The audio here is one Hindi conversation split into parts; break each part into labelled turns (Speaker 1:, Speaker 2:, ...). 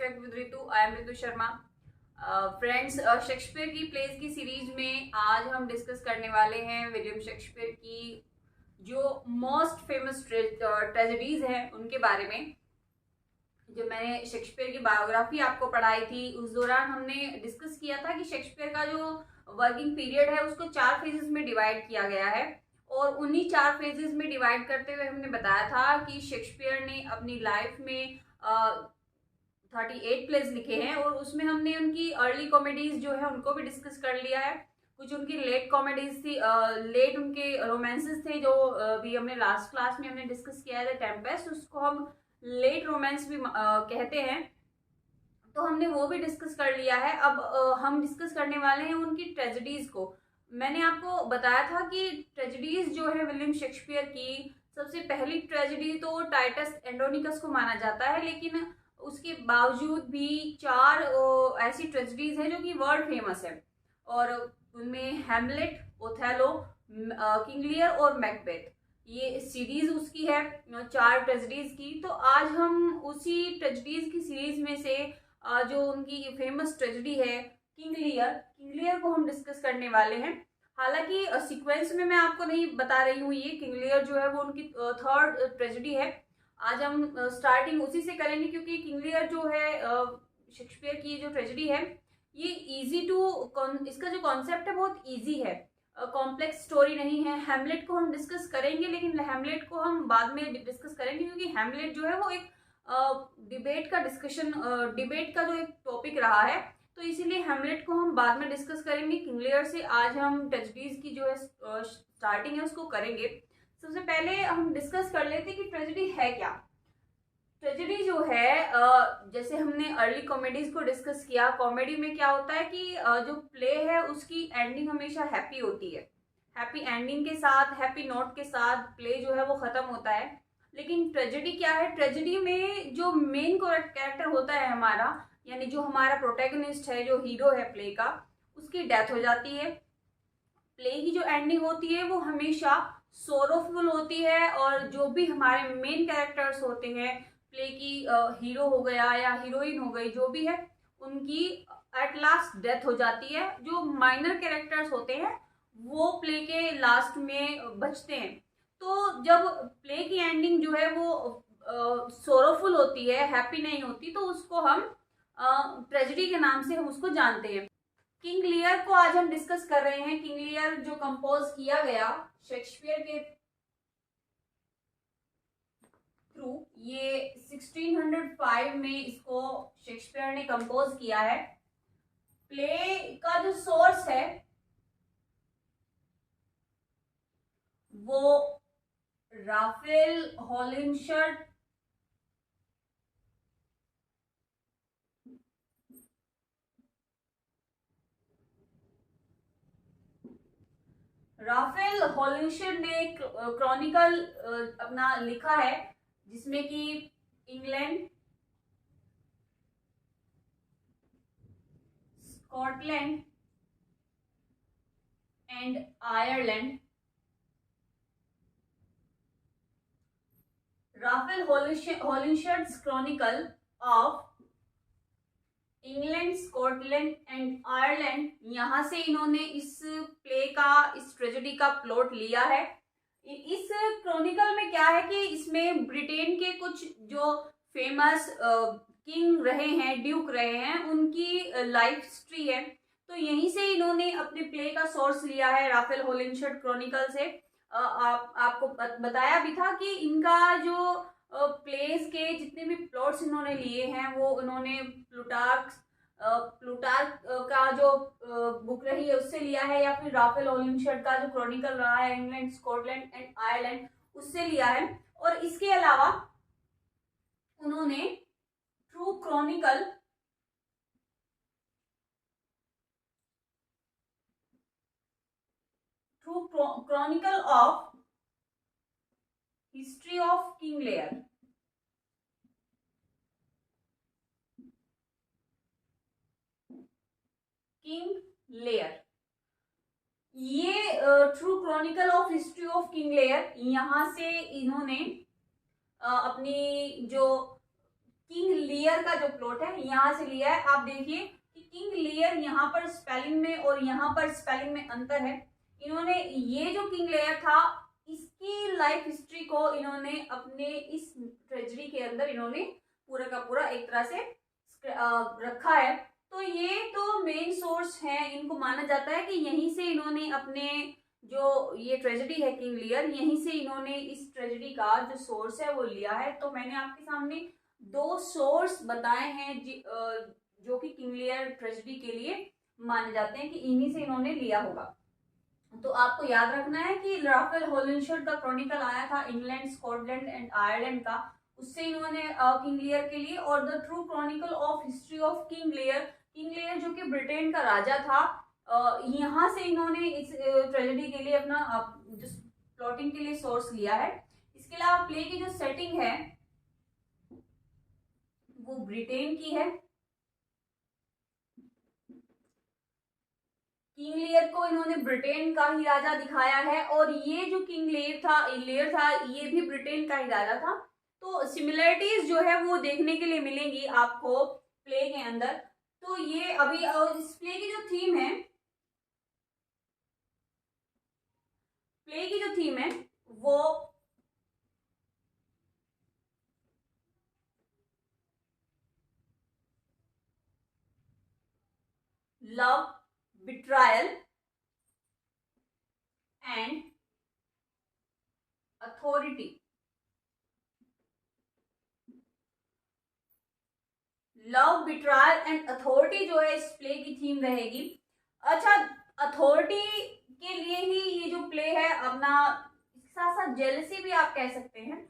Speaker 1: Effect with Ritu. I am Ritu Sharma. Friends, Shakespeare की प्लेस की सीरीज में आज हम डिस्कस करने वाले हैं विलियम शेक्सपियर की जो मोस्ट फेमस ट्रेजेडीज हैं उनके बारे में। जब मैंने शेक्सपियर की बायोग्राफी आपको पढ़ाई थी उस दौरान हमने डिस्कस किया था कि शेक्सपियर का जो वर्किंग पीरियड है उसको 4 फेजेस में डिवाइड किया गया है, और उन्हीं 4 फेजेस में डिवाइड करते हुए हमने बताया था कि शेक्सपियर ने अपनी लाइफ में 38 प्लेस लिखे हैं, और उसमें हमने उनकी अर्ली कॉमेडीज जो है उनको भी डिस्कस कर लिया है। कुछ उनकी लेट कॉमेडीज थी, लेट उनके रोमांसेस थे जो भी हमने लास्ट क्लास में हमने डिस्कस किया है, टेम्पेस्ट, उसको हम लेट रोमांस भी कहते हैं, तो हमने वो भी डिस्कस कर लिया है। अब हम डिस्कस करने वाले हैं उनकी ट्रेजेडीज को। मैंने आपको बताया था कि ट्रेजेडीज जो है विलियम शेक्सपियर की, सबसे पहली ट्रेजेडी तो टाइटस एंड्रोनिकस को माना जाता है, लेकिन उसके बावजूद भी 4 ऐसी ट्रेजेडीज हैं जो कि वर्ल्ड फेमस है, और उनमें हैमलेट, ओथेलो, किंग लियर और मैकबेथ, ये सीरीज उसकी है 4 ट्रेजेडीज की। तो आज हम उसी ट्रेजेडीज की सीरीज में से जो उनकी फेमस ट्रेजेडी है किंग लियर को हम डिस्कस करने वाले हैं। हालांकि सीक्वेंस में मैं आपको नहीं बता रही हूँ, ये किंग लियर जो है वो उनकी 3rd ट्रेजेडी है। आज हम स्टार्टिंग उसी से करेंगे क्योंकि किंग लियर जो है शेक्सपियर की जो ट्रेजेडी है ये इजी टू, इसका जो कॉन्सेप्ट है बहुत इजी है, कॉम्प्लेक्स स्टोरी नहीं है। हैमलेट को हम डिस्कस करेंगे, लेकिन हैमलेट को हम बाद में डिस्कस करेंगे क्योंकि हैमलेट जो है वो एक डिबेट का जो एक टॉपिक रहा है, तो इसीलिए हैमलेट को हम बाद में डिस्कस करेंगे। किंग लियर से आज हम ट्रेजेडीज की जो है स्टार्टिंग है उसको करेंगे। सबसे पहले हम डिस्कस कर लेते हैं कि ट्रेजेडी है क्या। ट्रेजेडी जो है, जैसे हमने अर्ली कॉमेडीज को डिस्कस किया, कॉमेडी में क्या होता है कि जो प्ले है उसकी एंडिंग हमेशा हैप्पी होती है, हैप्पी एंडिंग के साथ, हैप्पी नोट के साथ प्ले जो है वो खत्म होता है। लेकिन ट्रेजेडी क्या है, ट्रेजेडी में जो मेन कैरेक्टर होता है हमारा, यानी जो हमारा प्रोटैगनिस्ट है, जो हीरो है प्ले का, उसकी डेथ हो जाती है। प्ले की जो एंडिंग होती है वो हमेशा सोरोफुल होती है, और जो भी हमारे मेन कैरेक्टर्स होते हैं, प्ले की हीरो हो गया या हीरोइन हो गई, जो भी है, उनकी एट लास्ट डेथ हो जाती है। जो माइनर कैरेक्टर्स होते हैं वो प्ले के लास्ट में बचते हैं। तो जब प्ले की एंडिंग जो है वो सोरोफुल होती है, हैप्पी नहीं होती, तो उसको हम ट्रेजेडी के नाम से हम उसको जानते हैं। किंग लियर को आज हम डिस्कस कर रहे हैं। किंग लियर जो कंपोज किया गया शेक्सपियर के थ्रू, ये 1605 में इसको शेक्सपियर ने कंपोज किया है। प्ले का जो सोर्स है वो राफेल हॉलिंशर्ट ने क्रॉनिकल अपना लिखा है, जिसमें कि England, Scotland and Ireland, Raphael Holinshed's chronicle of England, Scotland and Ireland, यहाँ से इन्होंने इस प्ले का, इस ट्रेजेडी का प्लॉट लिया है। इस क्रॉनिकल में क्या है कि इसमें ब्रिटेन के कुछ जो फेमस किंग रहे हैं, ड्यूक रहे हैं, उनकी लाइफ हिस्ट्री है, तो यहीं से इन्होंने अपने प्ले का सोर्स लिया है, राफेल हॉलिंशर्ट क्रॉनिकल से। आपको बताया भी था कि इनका जो प्लेस के जितने भी प्लॉट्स इन्होंने लिए हैं वो इन्होंने प्लूटार्क का जो बुक रही है उससे लिया है, या फिर राफेल हॉलिंशर्ट का जो क्रॉनिकल रहा है इंग्लैंड, स्कॉटलैंड एंड आयरलैंड, उससे लिया है। और इसके अलावा उन्होंने true chronicle of history of King Lear, ये true chronicle of history of King Lear, यहाँ से इन्होंने अपनी जो किंग लियर का जो प्लॉट है यहाँ से लिया है। आप देखिए कि किंग लियर यहाँ पर स्पेलिंग में और यहाँ पर स्पेलिंग में अंतर है। इन्होंने ये जो किंग लियर था इसकी लाइफ हिस्ट्री को इन्होंने अपने इस ट्रेजेडी के अंदर इन्होंने पूरा का पूरा एक तरह से रखा है। तो ये तो मेन सोर्स है, इनको माना जाता है कि यहीं से इन्होंने अपने जो ये ट्रेजेडी है किंग लियर, यहीं से इन्होंने इस ट्रेजेडी का जो सोर्स है वो लिया है। तो मैंने आपके सामने दो सोर्स बताए हैं जो कि किंग लियर ट्रेजेडी के लिए माने जाते हैं कि इन्हीं से इन्होंने लिया होगा। तो आपको याद रखना है कि राफेल हॉलिंशर्ट का क्रॉनिकल आया था इंग्लैंड, स्कॉटलैंड एंड आयरलैंड का, उससे इन्होंने किंग लियर के लिए, और the true chronicle of history of King लियर जो कि ब्रिटेन का राजा था, यहाँ से इन्होंने इस ट्रेजेडी के लिए अपना जो प्लॉटिंग के लिए सोर्स लिया है। इसके अलावा प्ले की जो सेटिंग है वो ब्रिटेन की है। किंग लियर को इन्होंने ब्रिटेन का ही राजा दिखाया है, और ये जो किंग लियर था ये भी ब्रिटेन का ही राजा था। तो सिमिलरिटीज जो है वो देखने के लिए मिलेंगी आपको प्ले के अंदर। तो ये अभी इस प्ले की जो थीम है वो love, betrayal and authority। Love, betrayal and authority जो है इस प्ले की थीम रहेगी। अच्छा, अथॉरिटी के लिए ही ये जो प्ले है अपना, इसके साथ साथ जेलसी भी आप कह सकते हैं।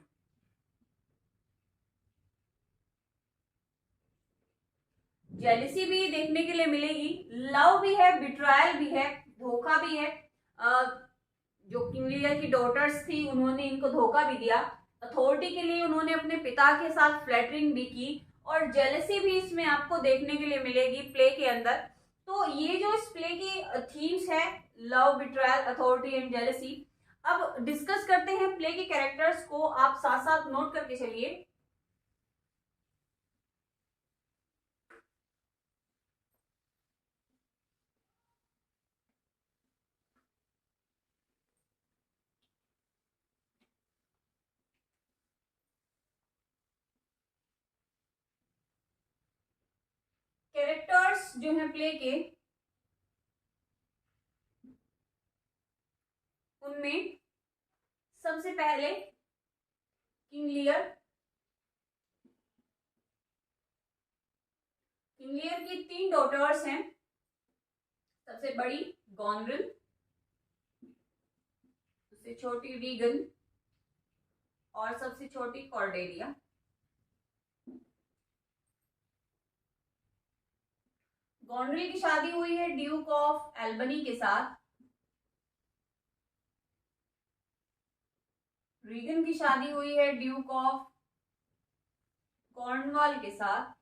Speaker 1: जेलसी भी देखने के लिए मिलेगी, लव भी है, बिट्रायल भी है, धोखा भी है। जो किंग लियर की डॉटर्स थी उन्होंने इनको धोखा भी दिया। अथॉरिटी के लिए उन्होंने अपने पिता के साथ फ्लैटरिंग भी की, और जेलसी भी इसमें आपको देखने के लिए मिलेगी प्ले के अंदर। तो ये जो इस प्ले की थीम्स है, लव, बिट्रायल, अथॉरिटी एंड जेलसी। अब डिस्कस करते हैं प्ले के कैरेक्टर्स को, आप साथ साथ नोट करके चलिए। कैरेक्टर्स जो है प्ले के, उनमें सबसे पहले किंग लियर की 3 डॉटर्स हैं। सबसे बड़ी गॉनरिल, सबसे छोटी रीगन और सबसे छोटी कॉर्डेलिया। गॉनरिल की शादी हुई है ड्यूक ऑफ एल्बनी के साथ। रीगन की शादी हुई है ड्यूक ऑफ कॉर्नवाल के साथ।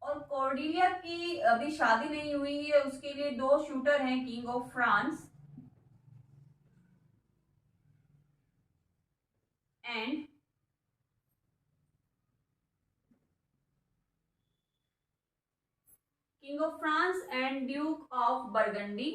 Speaker 1: और कॉर्डेलिया की अभी शादी नहीं हुई है, उसके लिए 2 शूटर हैं, king of France and Duke of burgundy.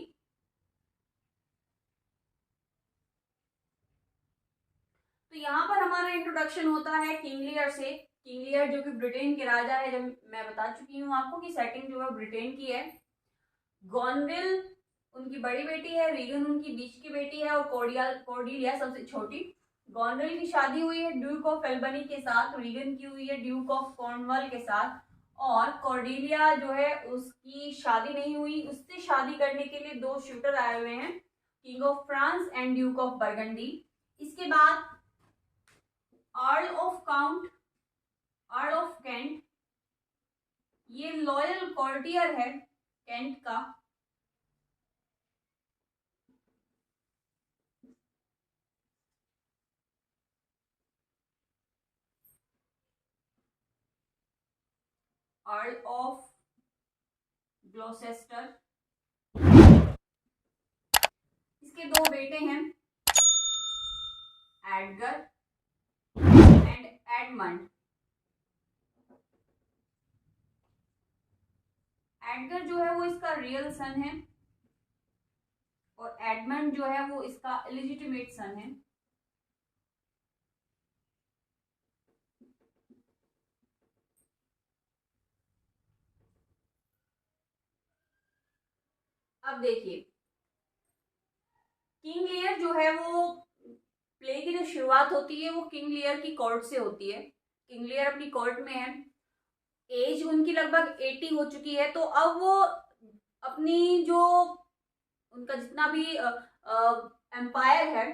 Speaker 1: तो यहाँ पर हमारा इंट्रोडक्शन होता है किंग लियर से। किंग लियर जो कि ब्रिटेन के राजा है, जब मैं बता चुकी हूँ आपको कि सेटिंग जो है ब्रिटेन की है। गॉनरिल उनकी बड़ी बेटी है, रीगन उनकी बीच की बेटी है, और कॉर्डेलिया सबसे छोटी। गॉनरिल की शादी हुई है ड्यूक ऑफ एल्बनी के साथ, रीगन की हुई है ड्यूक ऑफ कॉर्नवाल के साथ, और कॉर्डेलिया जो है उसकी शादी नहीं हुई, उससे शादी करने के लिए 2 शूटर आए हुए हैं, king of France and Duke of burgundy. इसके बाद अर्ल ऑफ कैंट, ये लॉयल कॉर्टियर है कैंट का। अर्ल ऑफ ग्लॉसेस्टर, इसके 2 बेटे हैं, एडगर एंड एडमंड। रियल सन है और एडमंड जो है वो इसका इलिजिटिमेट सन है। अब देखिए, किंग लियर जो है वो प्ले की जो शुरुआत होती है वो किंग लियर की कोर्ट से होती है। किंग लियर अपनी कोर्ट में है, एज उनकी लगभग 80 हो चुकी है। तो अब वो अपनी जो उनका जितना भी एम्पायर है,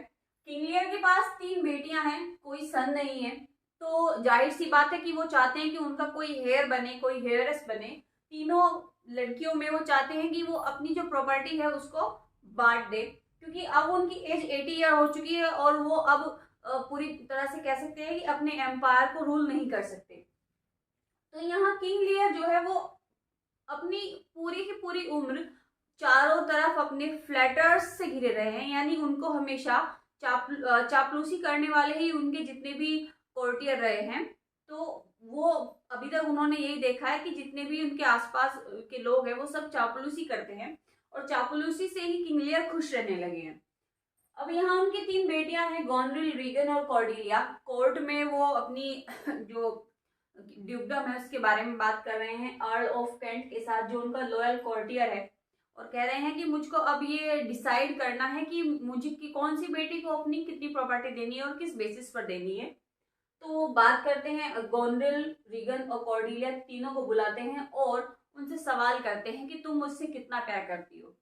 Speaker 1: किंग लियर के पास 3 बेटियां हैं, कोई सन नहीं है। तो जाहिर सी बात है कि वो चाहते हैं कि उनका कोई हेयर बने, कोई हेयरस बने। तीनों लड़कियों में वो चाहते हैं कि वो अपनी जो प्रॉपर्टी है उसको बांट दे, क्योंकि अब उनकी एज 80 ईयर हो चुकी है और वो अब पूरी तरह से कह सकते हैं कि अपने एम्पायर को रूल नहीं कर सकते। तो यहाँ किंग लियर जो है वो अपनी पूरी की पूरी उम्र चारों तरफ अपने फ्लैटर्स से घिरे रहे हैं, यानी उनको हमेशा चापलूसी करने वाले ही उनके जितने भी कोर्टियर रहे हैं। तो वो अभी तक उन्होंने यही देखा है कि जितने भी उनके आसपास के लोग हैं वो सब चापलूसी करते हैं और चापलूसी से ही किंग लियर खुश रहने लगे हैं। अब यहाँ उनकी 3 बेटियां हैं, गोनरिल, रीगन और कॉर्डिलिया। कोर्ट में वो अपनी जो ड्यूकडम है उसके बारे में बात कर रहे हैं अर्ल ऑफ कैंट के साथ, जो उनका लॉयल कोर्टियर है, और कह रहे हैं कि मुझको अब ये डिसाइड करना है कि मुझे की कौन सी बेटी को अपनी कितनी प्रॉपर्टी देनी है और किस बेसिस पर देनी है। तो वो बात करते हैं, गोनरिल, रीगन और कॉर्डिलिया तीनों को बुलाते हैं और उनसे सवाल करते हैं कि तुम मुझसे कितना प्यार करती हो।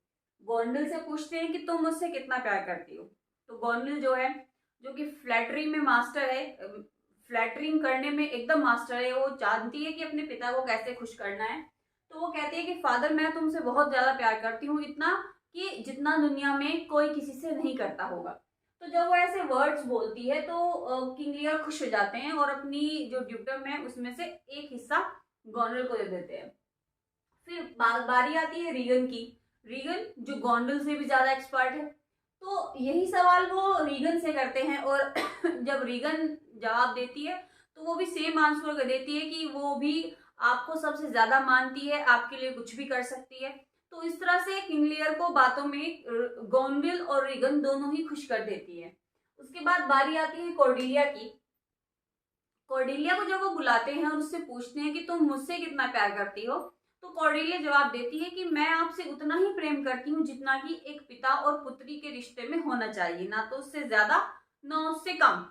Speaker 1: गोनरिल से पूछते हैं कि तुम मुझसे कितना प्यार करती हो। तो गोनरिल जो है, जो कि फ्लैटरी में मास्टर है, फ्लैटरिंग करने में एकदम मास्टर है, वो जानती है कि अपने पिता को कैसे खुश करना है। तो वो कहती है कि फादर, मैं तुमसे बहुत ज्यादा प्यार करती हूँ, इतना कि जितना दुनिया में कोई किसी से नहीं करता होगा। तो जब वो ऐसे वर्ड्स बोलती है तो किंग लियर खुश हो जाते हैं और अपनी जो ड्यूकडम है उसमें से एक हिस्सा गोनरिल को दे देते हैं। फिर बारी आती है रीगन की। रीगन जो गोंडल से भी ज्यादा एक्सपर्ट है, तो यही सवाल वो रीगन से करते हैं और जब रीगन जवाब देती है तो वो भी सेम आंसर देती है कि वो भी आपको सबसे ज्यादा मानती है, आपके लिए कुछ भी कर सकती है। तो इस तरह से किंग लियर को बातों में गोंडल और रीगन दोनों ही खुश कर देती है। उसके बाद बारी आती है कॉर्डिलिया की। कॉर्डिलिया को जब वो बुलाते हैं और उससे पूछते हैं कि तुम मुझसे कितना प्यार करती हो, तो कॉर्डिलिया जवाब देती है कि मैं आपसे उतना ही प्रेम करती हूँ जितना कि एक पिता और पुत्री के रिश्ते में होना चाहिए, ना तो उससे ज्यादा ना उससे कम।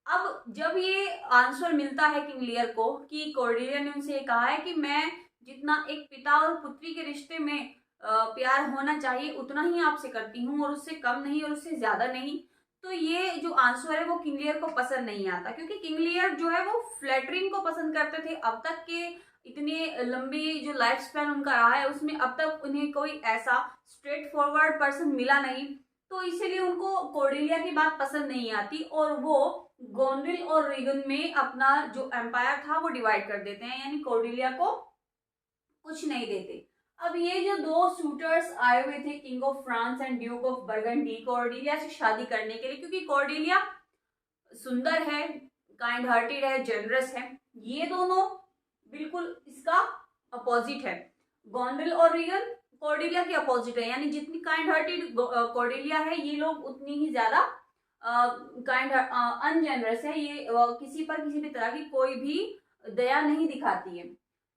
Speaker 1: अब जब ये आंसर मिलता है किंग लियर को कि कॉर्डिलिया ने उनसे कहा है कि मैं जितना एक पिता और पुत्री के रिश्ते में प्यार होना चाहिए उतना ही आपसे करती हूँ और उससे कम नहीं और उससे ज्यादा नहीं, तो ये जो आंसर है वो किंग लियर को पसंद नहीं आता, क्योंकि किंग लियर जो है वो फ्लैटरिंग को पसंद करते थे। अब तक के इतने लंबी जो लाइफ स्पैन उनका रहा है उसमें अब तक उन्हें कोई ऐसा स्ट्रेट फॉरवर्ड पर्सन मिला नहीं, तो इसीलिए उनको कॉर्डिलिया की बात पसंद नहीं आती और वो गोनरिल और रीगन में अपना जो एम्पायर था वो डिवाइड कर देते हैं, यानी कॉर्डिलिया को कुछ नहीं देते। अब ये जो 2 शूटर्स आए हुए थे, king of France and Duke of burgundy, Cordelia से शादी करने के लिए, क्योंकि कॉर्डिलिया सुंदर है, काइंड हार्टेड है, जेनरस है। ये दोनों बिल्कुल इसका अपोजिट है। गोनरिल और रीगन कॉर्डिलिया के अपोजिट है, यानी जितनी काइंड हार्टेड कॉर्डिलिया है ये लोग उतनी ही ज्यादा काइंड अनजेनरस है। ये किसी पर किसी भी तरह की कोई भी दया नहीं दिखाती है।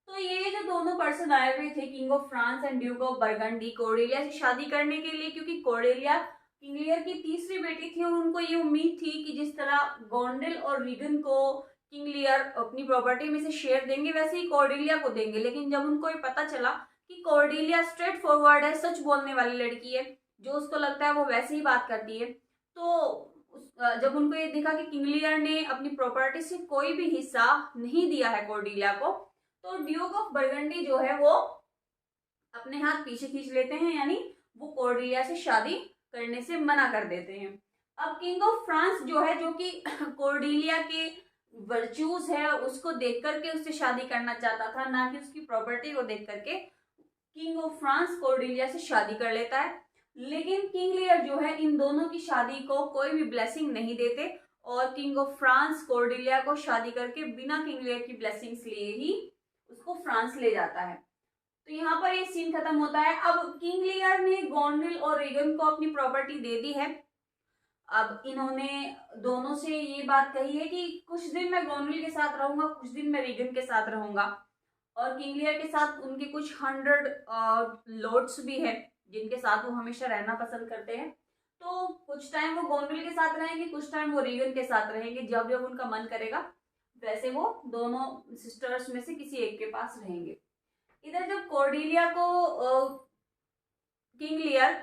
Speaker 1: तो ये जो दोनों पर्सन आए हुए थे, king of France and Duke of burgundy, Cordelia से शादी करने के लिए, क्योंकि कॉर्डिलिया किंग लियर की तीसरी बेटी थी और उनको ये उम्मीद थी कि जिस तरह गोनरिल और रीगन को किंग लियर अपनी प्रॉपर्टी में से शेयर देंगे वैसे ही कॉर्डिलिया को देंगे। लेकिन जब उनको ये पता चला कि कॉर्डिलिया स्ट्रेट फॉरवर्ड है, सच बोलने वाली लड़की है, जो उसको लगता है वो वैसे ही बात करती है, तो जब उनको ये दिखा कि किंग लियर ने अपनी प्रॉपर्टी से कोई भी हिस्सा नहीं दिया है कॉर्डिलिया को, तो ड्यूक ऑफ बर्गंडी जो है वो अपने हाथ पीछे खींच लेते हैं, यानी वो कॉर्डिलिया से शादी करने से मना कर देते हैं। अब किंग ऑफ फ्रांस जो है, जो कि कॉर्डिलिया के वर्च्यूज है उसको देख करके उससे शादी करना चाहता था, ना कि उसकी प्रॉपर्टी को देख करके, किंग ऑफ फ्रांस कॉर्डिलिया से शादी कर लेता है। लेकिन किंग लियर जो है इन दोनों की शादी को कोई भी ब्लेसिंग नहीं देते और किंग ऑफ फ्रांस कॉर्डिलिया को शादी करके बिना किंग लियर की ब्लेसिंग्स लिए ही उसको फ्रांस ले जाता है। तो यहाँ पर ये सीन खत्म होता है। अब किंग लियर ने गोनरिल और रीगन को अपनी प्रॉपर्टी दे दी है। अब इन्होंने दोनों से ये बात कही है कि कुछ दिन मैं गोनरिल के साथ रहूंगा, कुछ दिन मैं रीगन के साथ रहूंगा। और किंग लियर के साथ उनके कुछ 100 लॉर्ड्स भी है जिनके साथ वो हमेशा रहना पसंद करते हैं। तो कुछ टाइम वो गोनरिल के साथ रहेंगे, कुछ टाइम वो रीगन के साथ रहेंगे। जब जब उनका मन करेगा वैसे वो दोनों सिस्टर्स में से किसी एक के पास रहेंगे। इधर जब कॉर्डेलिया को किंग लियर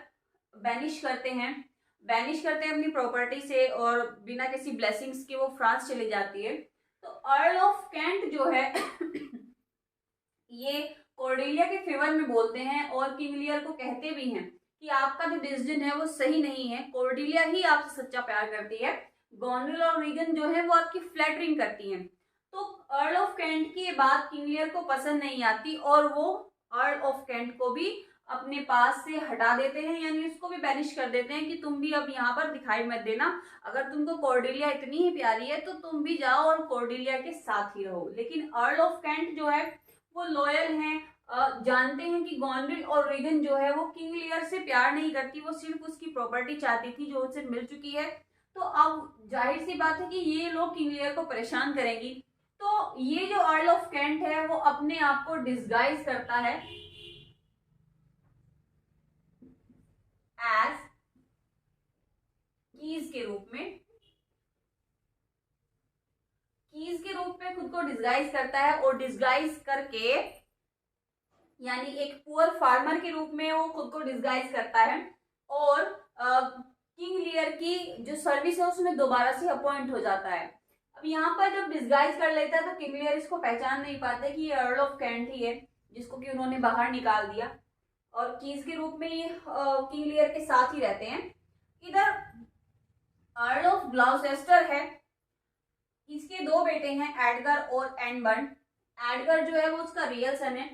Speaker 1: बैनिश करते हैं अपनी प्रॉपर्टी से और बिना किसी ब्लेसिंग्स के वो फ्रांस चली जाती है, तो अर्ल ऑफ कैंट जो है ये कॉर्डेलिया के फेवर में बोलते हैं और किंग लियर को कहते भी हैं कि आपका जो डिसीजन है वो सही नहीं है, कॉर्डेलिया ही आपसे सच्चा प्यार करती है, गोनरिल और रीगन जो है वो आपकी फ्लैटरिंग करती हैं। तो अर्ल ऑफ कैंट की ये बात किंग लियर को पसंद नहीं आती और वो अर्ल ऑफ कैंट को भी अपने पास से हटा देते हैं, यानी उसको भी बैनिश कर देते हैं कि तुम भी अब यहाँ पर दिखाई मत देना। अगर तुमको कॉर्डेलिया इतनी ही प्यारी है तो तुम भी जाओ और कॉर्डेलिया के साथ ही रहो। लेकिन अर्ल ऑफ कैंट जो है वो लॉयल हैं, जानते हैं कि गोनरिल और रीगन जो है वो किंग लियर से प्यार नहीं करती, वो सिर्फ उसकी प्रॉपर्टी चाहती थी जो उसे मिल चुकी है। तो अब जाहिर सी बात है कि ये लोग किंग लियर को परेशान करेंगी। तो ये जो अर्ल ऑफ कैंट है वो अपने आप को डिस्गाइज करता है एज कीज के रूप में, खुद को डिस्गाइज करता है और डिस्गाइज करके यानी एक पुअर फार्मर के रूप में वो खुद को डिस्गाइज करता है और किंग लियर की जो सर्विस है उसमें दोबारा से अपॉइंट हो जाता है। अब यहाँ पर जब डिस्गाइज कर लेता है तो किंग लियर इसको पहचान नहीं पाते कि ये अर्ल ऑफ कैंट ही है जिसको कि उन्होंने बाहर निकाल दिया और कीज के रूप में ये किंग लियर के साथ ही रहते हैं। इधर अर्ल ऑफ ग्लाउसेस्टर है, इसके दो बेटे हैं एडगर और एडमंड। एडगर जो है वो उसका रियल सन है,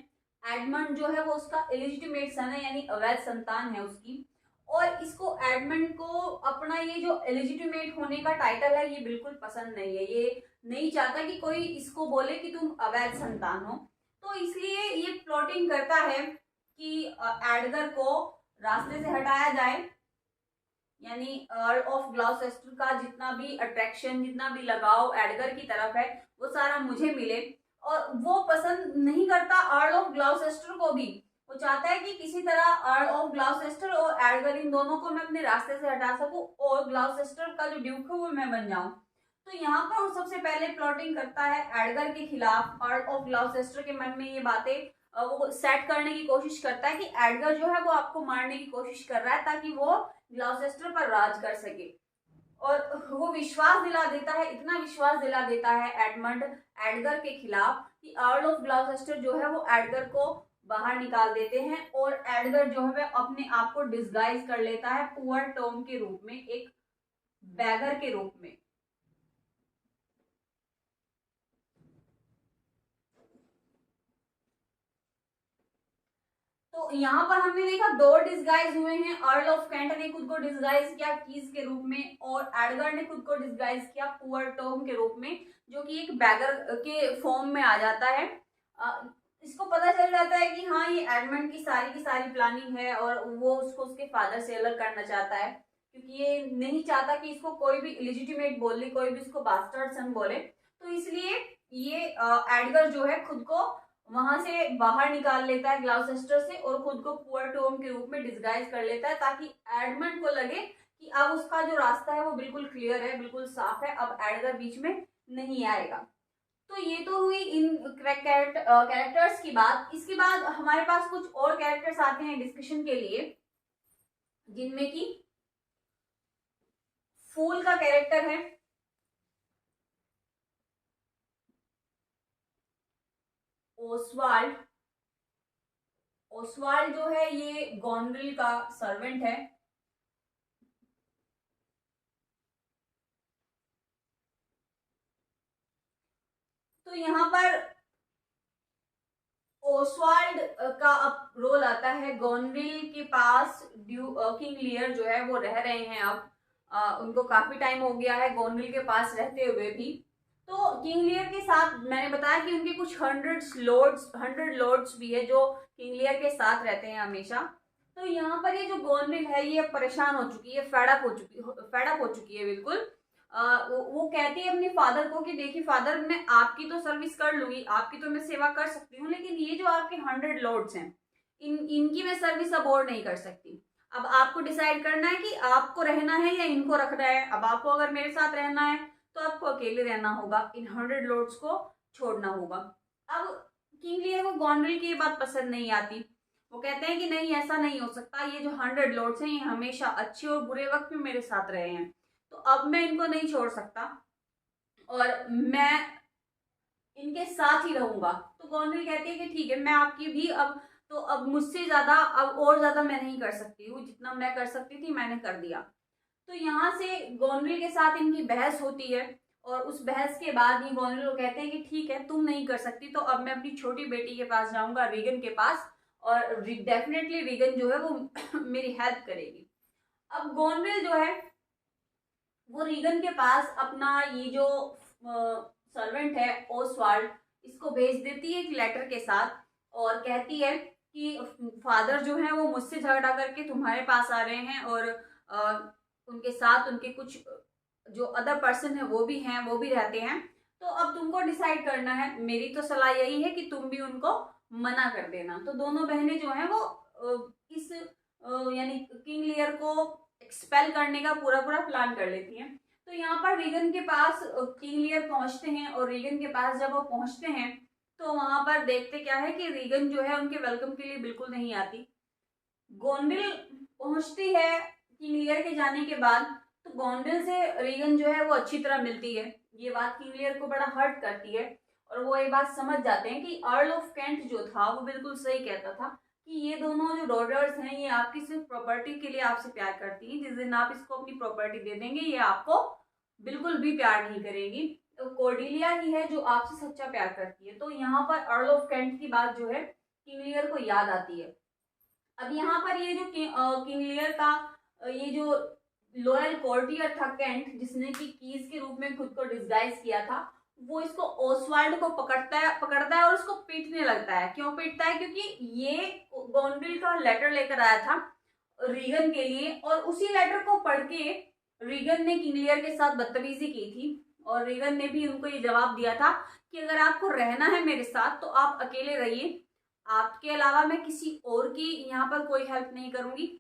Speaker 1: एडमंड जो है वो उसका इलिजिटिमेट सन है यानी अवैध संतान है उसकी। और इसको एडमंड को अपना ये जो इलिजिटिमेट होने का टाइटल है ये बिल्कुल पसंद नहीं है, ये नहीं चाहता कि कोई इसको बोले कि तुम अवैध संतान हो। तो इसलिए ये प्लॉटिंग करता है कि एडगर को रास्ते से हटाया जाए, यानी अर्ल ऑफ ग्लाउसेस्टर का जितना भी अट्रैक्शन, जितना भी लगाव एडगर की तरफ है वो सारा मुझे मिले। और वो पसंद नहीं करता अर्ल ऑफ ग्लाउसेस्टर को भी, वो चाहता है कि किसी तरह अर्ल ऑफ ग्लाउसेस्टर और एडगर इन दोनों को मैं अपने रास्ते से हटा सकूं और ग्लाउसेस्टर का जो ड्यूक है वो मैं बन जाऊं। तो यहाँ पर वो सबसे पहले प्लॉटिंग करता है एडगर के खिलाफ। अर्ल ऑफ ग्लाउसेस्टर के मन में ये बातें वो सेट करने की कोशिश करता है कि एडगर जो है वो आपको मारने की कोशिश कर रहा है ताकि वो ग्लाउसेस्टर पर राज कर सके। और वो विश्वास दिला देता है, इतना विश्वास दिला देता है एडमंड एडगर के खिलाफ कि अर्ल ऑफ ग्लाउसेस्टर जो है वो एडगर को बाहर निकाल देते हैं और एडगर जो है वह अपने आप को डिस्गाइज कर लेता है पुअर टॉम के रूप में, एक बैगर के रूप में। तो यहाँ पर हमने देखा दो डिस्गाइज हुए हैं, अर्ल ऑफ कैंट ने खुद को डिस्गाइज किया कीज के रूप में और एडगर ने खुद को डिस्गाइज किया पुअर टॉम के रूप में, जो कि एक बैगर के फॉर्म में आ जाता है। इसको पता चल जाता है कि हाँ ये एडमंड की सारी प्लानिंग है और वो उसको उसके फादर से अलग करना चाहता है, क्योंकि ये नहीं चाहता कि इसको कोई भी इलिजिटिमेट बोले, कोई भी इसको बास्टर्ड सन बोले। तो इसलिए ये एडगर जो है खुद को वहां से बाहर निकाल लेता है ग्लाउसेस्टर से और खुद को पुअर टॉम के रूप में डिस्गाइज कर लेता है ताकि एडमंड को लगे कि अब उसका जो रास्ता है वो बिल्कुल क्लियर है, बिल्कुल साफ है, अब एडगर बीच में नहीं आएगा। तो ये तो हुई इन कैरेक्टर्स की बात। इसके बाद हमारे पास कुछ और कैरेक्टर्स आते हैं डिस्कशन के लिए, जिनमें कि फूल का कैरेक्टर है, ओसवाल्ड। ओसवाल्ड जो है ये गोनरिल का सर्वेंट है। तो यहाँ पर ओसवाल्ड का अब रोल आता है, गोनरिल के पास किंग लियर जो है वो रह रहे हैं अब, उनको काफी टाइम हो गया है गोनरिल के पास रहते हुए भी। तो किंग लियर के साथ मैंने बताया कि उनके कुछ 100 लॉर्ड्स भी है जो किंग लियर के साथ रहते हैं हमेशा। तो यहाँ पर ये जो गोनरिल है ये परेशान हो चुकी है, फेडअप हो चुकी है बिल्कुल। वो कहती है अपने फादर को कि देखिए फादर, मैं आपकी तो सर्विस कर लूंगी, आपकी तो मैं सेवा कर सकती हूँ, लेकिन ये जो आपके 100 लॉर्ड्स हैं इनकी मैं सर्विस अब और नहीं कर सकती। अब आपको डिसाइड करना है कि आपको रहना है या इनको रखना है। अब आपको अगर मेरे साथ रहना है तो आपको अकेले रहना होगा, इन 100 लॉर्ड्स को छोड़ना होगा। अब किंग लियर को गोनरिल की ये बात पसंद नहीं आती। वो कहते हैं कि नहीं, ऐसा नहीं हो सकता, ये जो 100 लॉर्ड्स हैं ये हमेशा अच्छे और बुरे वक्त में मेरे साथ रहे हैं, तो अब मैं इनको नहीं छोड़ सकता और मैं इनके साथ ही रहूंगा। तो गोनरिल कहती है कि ठीक है, मैं आपकी भी अब मुझसे ज्यादा, अब और ज्यादा मैं नहीं कर सकती हूँ, जितना मैं कर सकती थी मैंने कर दिया। तो यहाँ से गोनरिल के साथ इनकी बहस होती है और उस बहस के बाद ये गोनरिल को कहते हैं कि ठीक है, तुम नहीं कर सकती तो अब मैं अपनी छोटी बेटी के पास जाऊंगा, रीगन के पास, और डेफिनेटली रीगन जो है वो मेरी हेल्प करेगी। अब गोनरिल जो है वो रीगन के पास अपना ये जो सर्वेंट है ओसवाल्ड, इसको भेज देती है एक लेटर के साथ और कहती है कि फादर जो है वो मुझसे झगड़ा करके तुम्हारे पास आ रहे हैं और उनके साथ उनके कुछ जो अदर पर्सन है वो भी हैं, वो भी रहते हैं। तो अब तुमको डिसाइड करना है, मेरी तो सलाह यही है कि तुम भी उनको मना कर देना। तो दोनों बहनें जो हैं वो इस यानी किंग लियर को एक्सपेल करने का पूरा पूरा प्लान कर लेती हैं। तो यहाँ पर रीगन के पास किंग लियर पहुंचते हैं और रीगन के पास जब वो पहुंचते हैं तो वहां पर देखते क्या है कि रीगन जो है उनके वेलकम के लिए बिल्कुल नहीं आती। गोनरिल पहुंचती है किंग लियर के जाने के बाद, तो गोनरिल से रीगन जो है वो अच्छी तरह मिलती है। ये बात किंग लियर को बड़ा हर्ट करती है और वो ये बात समझ जाते हैं कि अर्ल ऑफ कैंट जो था वो बिल्कुल सही कहता था कि ये दोनों जो डॉटर्स हैं ये आपकी सिर्फ प्रॉपर्टी के लिए आपसे प्यार करती हैं। जिस दिन आप इसको अपनी प्रॉपर्टी दे देंगे ये आपको बिल्कुल भी प्यार नहीं करेगी। तो कॉर्डिलिया ही है जो आपसे सच्चा प्यार करती है। तो यहाँ पर अर्ल ऑफ कैंट की बात जो है किंग लियर को याद आती है। अब यहाँ पर ये जो किंग लियर का ये जो लॉयल कोर्टियर था कैंट, जिसने कि कीज के रूप में खुद को डिस्गाइज किया था, वो इसको ओसवाल्ड को पकड़ता है और उसको पीटने लगता है। क्यों पीटता है? क्योंकि ये गोनरिल का लेटर लेकर आया था रीगन के लिए और उसी लेटर को पढ़ के रीगन ने किंग लियर के साथ बदतमीजी की थी और रीगन ने भी उनको ये जवाब दिया था कि अगर आपको रहना है मेरे साथ तो आप अकेले रहिए, आपके अलावा मैं किसी और की यहाँ पर कोई हेल्प नहीं करूंगी।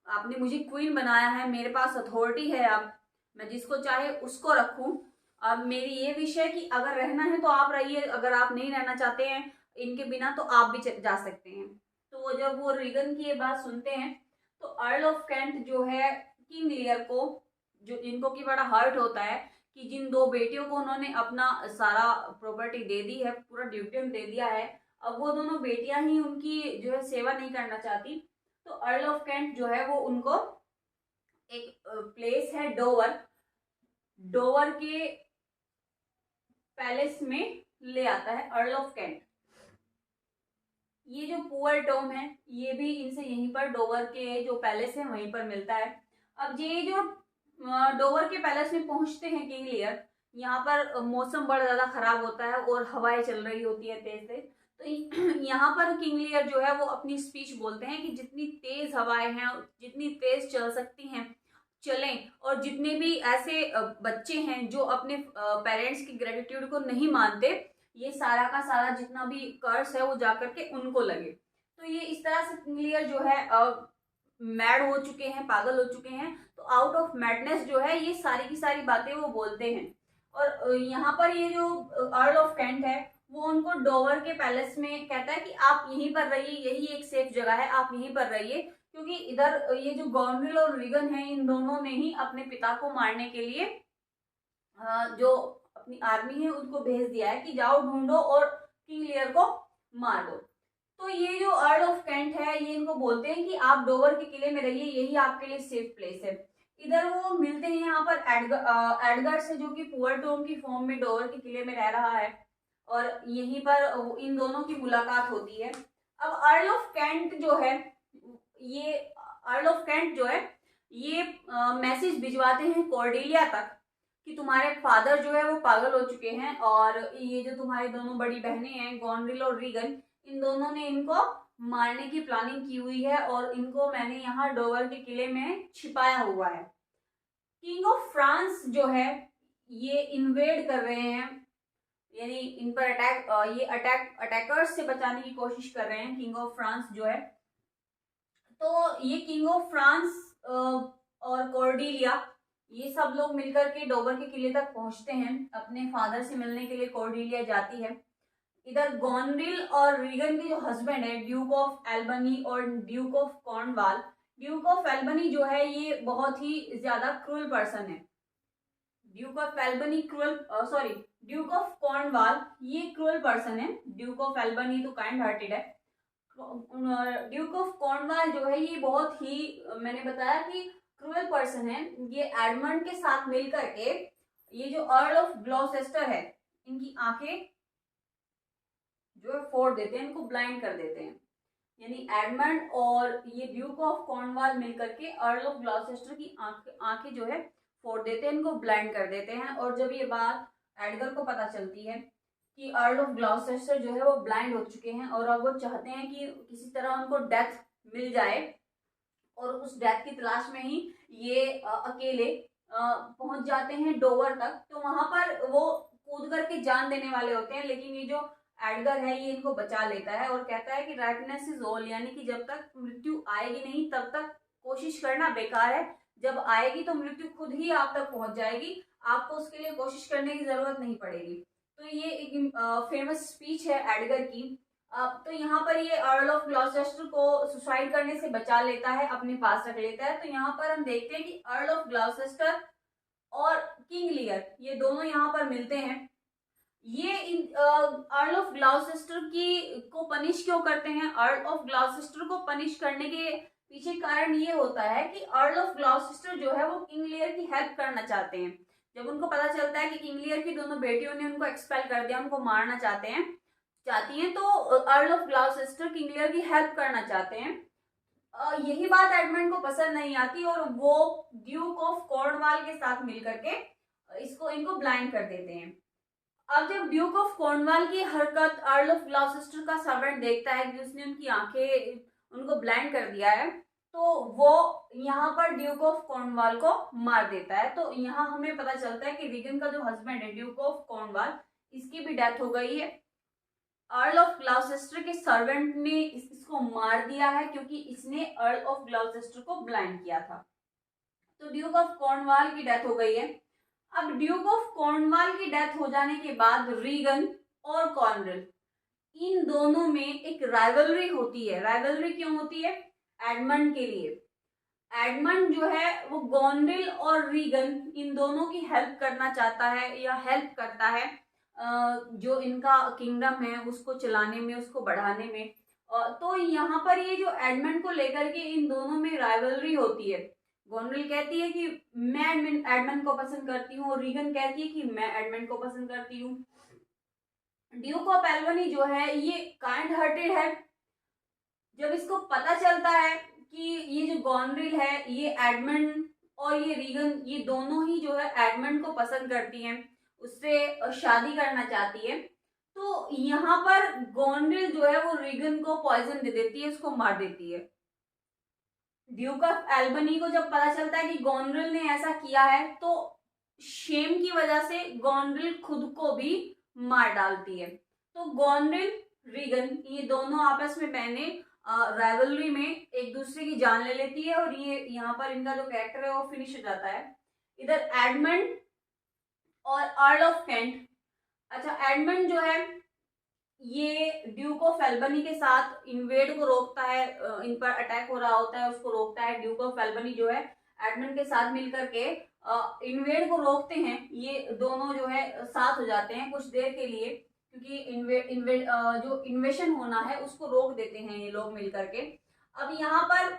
Speaker 1: आपने मुझे क्वीन बनाया है, मेरे पास अथॉरिटी है, अब मैं जिसको चाहे उसको रखूं। अब मेरी ये विश है कि अगर रहना है तो आप रहिए, अगर आप नहीं रहना चाहते हैं इनके बिना तो आप भी जा सकते हैं। तो जब वो रीगन की ये बात सुनते हैं तो अर्ल ऑफ कैंट जो है किंग लियर को, जो इनको की बड़ा हर्ट होता है कि जिन दो बेटियों को उन्होंने अपना सारा प्रॉपर्टी दे दी है, पूरा ड्यूटियम दे दिया है, अब वो दोनों बेटियां ही उनकी जो है सेवा नहीं करना चाहती। तो अर्ल ऑफ कैंट जो है वो उनको एक प्लेस है डोवर के पैलेस में ले आता है अर्ल ऑफ कैंट। ये जो पुअर टॉम है ये भी इनसे यहीं पर डोवर के जो पैलेस है वहीं पर मिलता है। अब ये जो डोवर के पैलेस में पहुंचते हैं किंग लियर, यहाँ पर मौसम बड़ा ज्यादा खराब होता है और हवाएं चल रही होती है तेज तेज। तो यहाँ पर किंग लियर जो है वो अपनी स्पीच बोलते हैं कि जितनी तेज हवाएं हैं, जितनी तेज चल सकती हैं चलें, और जितने भी ऐसे बच्चे हैं जो अपने पेरेंट्स की ग्रेटिट्यूड को नहीं मानते, ये सारा का सारा जितना भी कर्स है वो जाकर के उनको लगे। तो ये इस तरह से किंग लियर जो है मैड हो चुके हैं, पागल हो चुके हैं। तो आउट ऑफ मैडनेस जो है ये सारी की सारी बातें वो बोलते हैं। और यहाँ पर ये जो अर्ल ऑफ कैंट है वो उनको डोवर के पैलेस में कहता है कि आप यहीं पर रहिए, यही एक सेफ जगह है, आप यहीं पर रहिए, क्योंकि इधर ये जो गोनरिल और रीगन है इन दोनों ने ही अपने पिता को मारने के लिए जो अपनी आर्मी है उनको भेज दिया है कि जाओ ढूंढो और किंग लियर को मार दो। तो ये जो अर्ल ऑफ कैंट है ये इनको बोलते हैं कि आप डोवर के किले में रहिए, यही आपके लिए सेफ प्लेस है। इधर वो मिलते हैं यहाँ पर एडगर से, जो कि पुअर टॉम की फॉर्म में डोवर के किले में रह रहा है, और यहीं पर इन दोनों की मुलाकात होती है। अब अर्ल ऑफ कैंट जो है ये मैसेज भिजवाते हैं कॉर्डेलिया तक कि तुम्हारे फादर जो है वो पागल हो चुके हैं और ये जो तुम्हारी दोनों बड़ी बहनें हैं गॉनरिल और रीगन, इन दोनों ने इनको मारने की प्लानिंग की हुई है और इनको मैंने यहाँ डोवर के किले में छिपाया हुआ है। किंग ऑफ फ्रांस जो है ये इन्वेड कर रहे हैं, यानी इन पर ये अटैकर्स से बचाने की कोशिश कर रहे हैं किंग ऑफ फ्रांस जो है। तो ये किंग ऑफ फ्रांस और कॉर्डिलिया ये सब लोग मिलकर के डोवर के किले तक पहुंचते हैं। अपने फादर से मिलने के लिए कॉर्डिलिया जाती है। इधर गॉनरिल और रीगन के जो हस्बैंड है ड्यूक ऑफ एल्बनी और Duke of Cornwall, Duke of Albany जो है ये बहुत ही ज्यादा क्रूअल पर्सन है। Duke of Albany Duke of Cornwall ये क्रूअल पर्सन है। ड्यूक ऑफ एल्बनी तो काइंड हार्टेड है। ड्यूक ऑफ कॉर्नवाल जो है ये बहुत ही, मैंने बताया कि क्रूअल पर्सन है। ये एडमंड के साथ मिलकर के ये जो अर्ल ऑफ ग्लॉसेस्टर है इनकी आंखें जो है फोड़ देते हैं, इनको ब्लाइंड कर देते हैं। यानी एडमंड और ये ड्यूक ऑफ कॉर्नवाल मिलकर के अर्ल ऑफ ग्लॉसेस्टर की आंखें जो है फोड़ देते हैं, इनको ब्लाइंड कर देते हैं। और जब ये बात एडगर को पता चलती है कि अर्ल ऑफ ग्लॉसेस्टर जो है वो ब्लाइंड हो चुके हैं और अब वो चाहते हैं कि किसी तरह उनको डेथ मिल जाए और उस डेथ की तलाश में ही ये अकेले पहुंच जाते हैं डोवर तक। तो वहां पर वो कूद करके जान देने वाले होते हैं, लेकिन ये जो एडगर है ये इनको बचा लेता है और कहता है कि राइटनेस इज ऑल, यानी कि जब तक मृत्यु आएगी नहीं तब तक कोशिश करना बेकार है। जब आएगी तो मृत्यु खुद ही आप तक पहुंच जाएगी, आपको उसके लिए कोशिश करने की जरूरत नहीं पड़ेगी। तो ये एक फेमस स्पीच है एडगर की। तो यहाँ पर ये अर्ल ऑफ ग्लॉसेस्टर को सुसाइड करने से बचा लेता है, अपने पास रख लेता है। तो यहाँ पर हम देखते हैं कि अर्ल ऑफ ग्लॉसेस्टर और किंग लियर ये दोनों यहाँ पर मिलते हैं। ये अर्ल ऑफ ग्लॉसेस्टर की को पनिश क्यों करते हैं? अर्ल ऑफ ग्लॉसेस्टर को पनिश करने के पीछे कारण ये होता है कि अर्ल ऑफ ग्लॉसेस्टर जो है वो किंग लियर की हेल्प करना चाहते हैं। जब उनको पता चलता है कि किंग लियर की दोनों बेटियों ने उनको एक्सपेल कर दिया, उनको मारना चाहती हैं, तो earl of Gloucester king Lear की हेल्प करना चाहते हैं। यही बात एडमंड को पसंद नहीं आती और वो ड्यूक ऑफ कॉर्नवाल के साथ मिलकर के इनको ब्लाइंड कर देते हैं। अब जब ड्यूक ऑफ कॉर्नवाल की हरकत अर्ल ऑफ ग्लॉसेस्टर का सर्वेंट देखता है कि उसने उनकी आंखें उनको ब्लाइंड कर दिया है, तो वो यहाँ पर ड्यूक ऑफ कॉर्नवाल को मार देता है। तो यहाँ हमें पता चलता है कि रीगन का जो हस्बैंड है ड्यूक ऑफ कॉर्नवाल, इसकी भी डेथ हो गई है। अर्ल ऑफ ग्लॉसेस्टर के सर्वेंट ने इसको मार दिया है क्योंकि इसने अर्ल ऑफ ग्लॉसेस्टर को ब्लाइंड किया था। तो ड्यूक ऑफ कॉर्नवाल की डेथ हो गई है। अब ड्यूक ऑफ कॉर्नवाल की डेथ हो जाने के बाद रीगन और कॉर्नरिल इन दोनों में एक राइवलरी होती है। राइवलरी क्यों होती है? एडमंड के लिए। एडमंड जो है वो गॉनरिल और रीगन इन दोनों की हेल्प करना चाहता है या हेल्प करता है जो इनका किंगडम है उसको चलाने में, उसको बढ़ाने में। तो यहाँ पर ये जो एडमंड को लेकर के इन दोनों में राइवलरी होती है। गॉनरिल कहती है कि मैं एडमंड को पसंद करती हूँ और रीगन कहती है कि मैं एडमंड को पसंद करती हूँ। ड्यूक ऑफ एल्बनी जो है ये काइंड हार्टेड है। जब इसको पता चलता है कि ये जो गॉनरिल है ये एडमंड और ये रीगन ये दोनों ही जो है एडमंड को पसंद करती हैं, उससे शादी करना चाहती है, तो यहाँ पर गॉनरिल जो है वो रीगन को पॉइजन दे देती है, उसको मार देती है। ड्यूक ऑफ एल्बनी को जब पता चलता है कि गॉनरिल ने ऐसा किया है तो शेम की वजह से गॉनरिल खुद को भी मार डालती है। तो गॉनरिल रीगन ये दोनों आपस में बहने राइवलरी में एक दूसरे की जान ले लेती है और ये यहाँ पर इनका जो कैरेक्टर है वो फिनिश हो जाता है। इधर एडमंड और अर्ल ऑफ कैंट। अच्छा, एडमंड जो है ये ड्यूक ऑफ एल्बनी के साथ इन्वेड को रोकता है, इन पर अटैक हो रहा होता है उसको रोकता है। ड्यूक ऑफ एल्बनी जो है एडमंड के साथ मिलकर के इन्वेड को रोकते हैं। ये दोनों जो है साथ हो जाते हैं कुछ देर के लिए, क्योंकि जो इन्वेशन होना है उसको रोक देते हैं ये लोग मिलकर के। अब यहाँ पर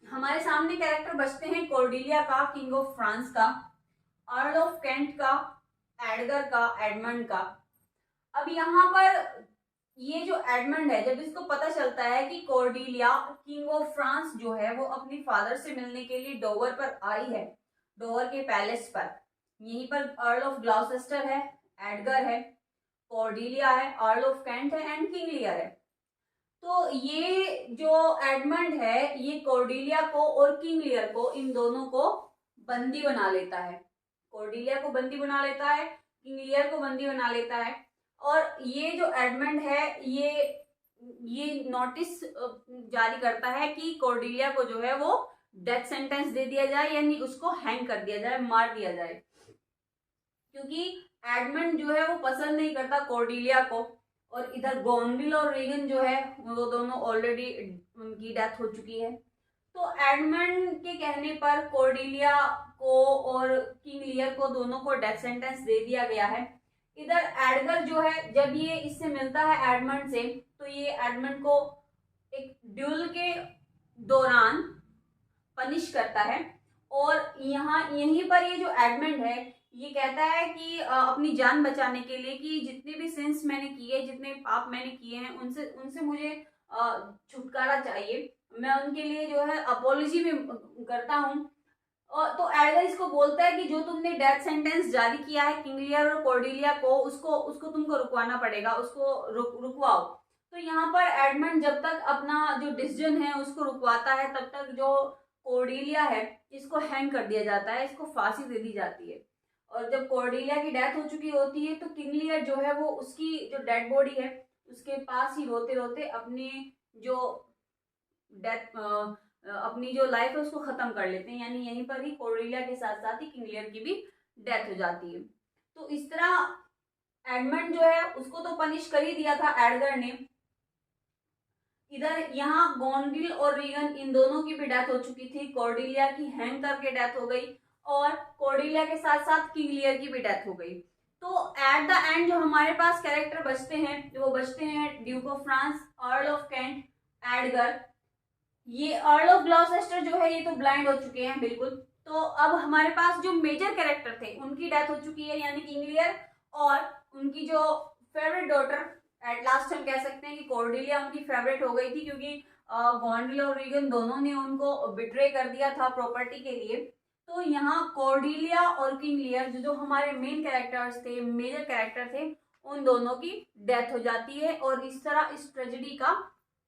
Speaker 1: हमारे सामने कैरेक्टर बचते हैं कॉर्डिलिया का, किंग ऑफ फ्रांस का, अर्ल ऑफ कैंट का, एडगर का, एडमंड का। अब यहाँ पर ये जो एडमंड है जब इसको पता चलता है कि कॉर्डिलिया किंग ऑफ फ्रांस जो है वो अपने फादर से मिलने के लिए डोवर पर आई है, डोवर के पैलेस पर, यहीं पर अर्ल ऑफ ग्लॉसेस्टर है, एडगर है, कॉर्डिलिया है, अर्ल ऑफ कैंट है एंड किंग लियर है। तो ये जो एडमंड है ये कॉर्डिलिया को और किंग लियर को, इन दोनों को बंदी बना लेता है। कॉर्डिलिया को बंदी बना लेता है, किंग लियर को बंदी बना लेता है। और ये जो एडमंड है ये नोटिस जारी करता है कि कॉर्डिलिया को जो है वो डेथ सेंटेंस दे दिया जाए, यानी उसको हैंग कर दिया जाए, मार दिया जाए, क्योंकि एडमंड जो है वो पसंद नहीं करता कॉर्डिलिया को। और इधर गोनविल और रीगन जो है वो दोनों ऑलरेडी उनकी डेथ हो चुकी है। तो एडमंड के कहने पर कॉर्डिलिया को और किंग लियर को दोनों को डेथ सेंटेंस दे दिया गया है। इधर एडगर जो है जब ये इससे मिलता है एडमंड से, तो ये एडमंड को एक ड्यूल के दौरान पनिश करता है। और यहीं पर ये जो एडमंड है ये कहता है कि अपनी जान बचाने के लिए कि जितने भी सिंस मैंने किए, जितने पाप मैंने किए हैं, उनसे मुझे छुटकारा चाहिए। मैं उनके लिए जो है अपॉलॉजी भी करता हूँ। और तो एडगर इसको बोलता है कि जो तुमने डेथ सेंटेंस जारी किया है किंग लियर और कॉर्डिलिया को, उसको तुमको रुकवाना पड़ेगा, उसको रुकवाओ। तो यहाँ पर एडमंड जब तक अपना जो डिसीजन है उसको रुकवाता है, तब तक जो कॉर्डिलिया है इसको हैंग कर दिया जाता है, इसको फांसी दे दी जाती है। और जब कॉर्डिलिया की डेथ हो चुकी होती है तो किंग लियर जो है वो उसकी जो डेड बॉडी है उसके पास ही रोते रोते अपनी जो डेथ अपनी जो लाइफ है उसको खत्म कर लेते हैं, यानी यहीं पर ही कॉर्डिलिया के साथ साथ ही किंग लियर की भी डेथ हो जाती है। तो इस तरह एडमंड जो है उसको तो पनिश कर ही दिया था एडगर ने। इधर यहाँ गोनविल और रीगन इन दोनों की भी डेथ हो चुकी थी, कॉर्डिलिया की हैंग करके डेथ हो गई और कॉर्डिलिया के साथ साथ किंग लियर की भी डेथ हो गई। तो एट द एंड जो हमारे पास कैरेक्टर बचते हैं वो बचते हैं Duke of France, Earl of Kent, Edgar. ये अर्ल ऑफ ग्लॉसेस्टर जो है ये तो ब्लाइंड हो चुके हैं बिल्कुल। तो अब हमारे पास जो मेजर कैरेक्टर थे उनकी डेथ हो चुकी है, यानी किंग लियर और उनकी जो फेवरेट डॉटर, एट लास्ट हम कह सकते हैं कि कॉर्डिलिया उनकी फेवरेट हो गई थी, क्योंकि गोनविल और रीगन दोनों ने उनको बिट्रे कर दिया था प्रॉपर्टी के लिए। तो यहाँ कॉर्डिलिया और किंग लियर जो हमारे मेन कैरेक्टर्स थे, मेजर कैरेक्टर थे, उन दोनों की डेथ हो जाती है और इस तरह इस ट्रेजेडी का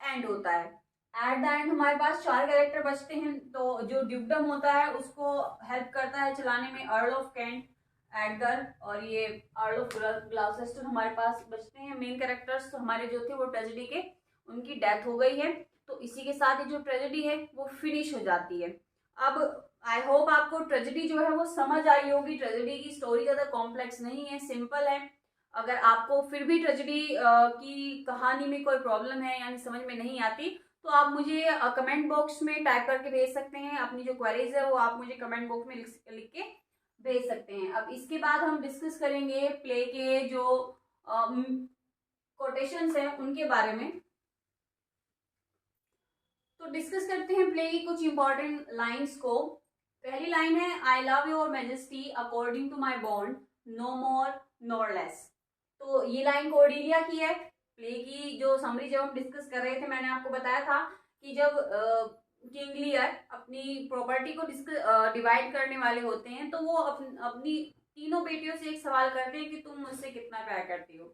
Speaker 1: एंड होता है। एट द एंड हमारे पास 4 कैरेक्टर बचते हैं। तो जो ड्यूकडम होता है उसको हेल्प करता है चलाने में अर्ल ऑफ कैंट, एडगर और ये अर्ल ऑफ ग्लॉसेस्टर हमारे पास बचते हैं मेन कैरेक्टर्स। तो हमारे जो थे वो ट्रेजेडी के, उनकी डेथ हो गई है। तो इसी के साथ ये जो ट्रेजेडी है वो फिनिश हो जाती है। अब आई होप आपको ट्रेजेडी जो है वो समझ आई होगी। ट्रेजेडी की स्टोरी ज़्यादा कॉम्प्लेक्स नहीं है, सिंपल है। अगर आपको फिर भी ट्रेजेडी की कहानी में कोई प्रॉब्लम है यानी समझ में नहीं आती तो आप मुझे कमेंट बॉक्स में टाइप करके भेज सकते हैं। अपनी जो क्वेरीज है वो आप मुझे कमेंट बॉक्स में लिख के भेज सकते हैं। अब इसके बाद हम डिस्कस करेंगे प्ले के जो कोटेशंस हैं उनके बारे में। तो डिस्कस करते हैं प्ले की कुछ इंपॉर्टेंट लाइंस को। पहली लाइन है I love your majesty according to my bond, no more nor less. तो ये लाइन कॉर्डिलिया की है। प्ले की जो समरी जब हम डिस्कस कर रहे थे मैंने आपको बताया था कि जब किंग लियर अपनी प्रॉपर्टी को डिवाइड करने वाले होते हैं तो वो अपनी तीनों बेटियों से एक सवाल करते हैं कि तुम मुझसे कितना प्यार करती हो।